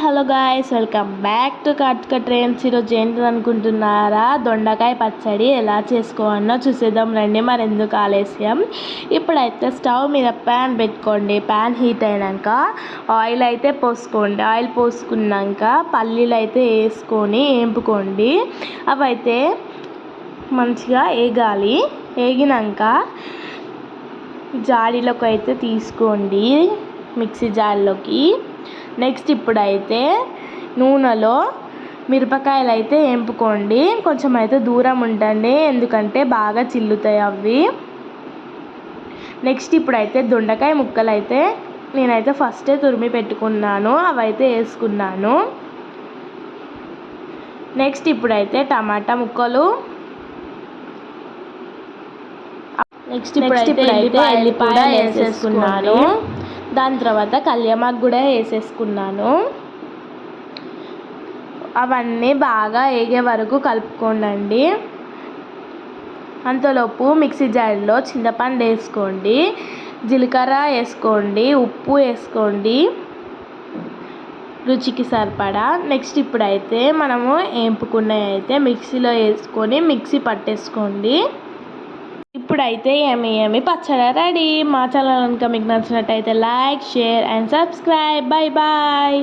Hello guys, welcome back to Karthika trains. ఈరోజు ఏంటిది అనుకుంటున్నారా? దొండకాయ పచ్చడి ఎలా చేసుకోవాలో చూసేద్దాం రండి. మరి ఎందుకు ఆలస్యం, ఇప్పుడైతే స్టవ్ మీద ప్యాన్ పెట్టుకోండి. ప్యాన్ హీట్ అయినాక ఆయిల్ అయితే పోసుకోండి. ఆయిల్ పోసుకున్నాక పల్లీలు అయితే వేసుకొని వేపుకోండి. అవైతే మంచిగా వేగాలి. వేగినాక జాడీలోకి అయితే తీసుకోండి, మిక్సీ జార్లోకి. నెక్స్ట్ ఇప్పుడైతే నూనెలో మిరపకాయలు అయితే వేపుకోండి. కొంచెం అయితే దూరం ఉండండి, ఎందుకంటే బాగా చిల్లుతాయి అవి. నెక్స్ట్ ఇప్పుడైతే దొండకాయ ముక్కలు అయితే నేనైతే ఫస్టే తురిమి పెట్టుకున్నాను, అవైతే వేసుకున్నాను. నెక్స్ట్ ఇప్పుడైతే టమాటా ముక్కలు, నెక్స్ట్ ఇప్పుడైతే ఎల్లిపాయలు వేసేసుకున్నాను. దాని తర్వాత కళ్యామాకు కూడా వేసేసుకున్నాను. అవన్నీ బాగా వేగే వరకు కలుపుకోండి. అంతలోపు మిక్సీ జార్లో చింతపండు వేసుకోండి, జీలకర్ర వేసుకోండి, ఉప్పు వేసుకోండి రుచికి సరిపడా. నెక్స్ట్ ఇప్పుడైతే మనము వేపుకున్నవి అయితే మిక్సీలో వేసుకొని మిక్సీ పట్టేసుకోండి. ఇప్పుడైతే యమ్మీ పచ్చడి రెడీ. మా ఛానల్ కనుక మీకు నచ్చినట్టయితే like, share and subscribe. Bye bye.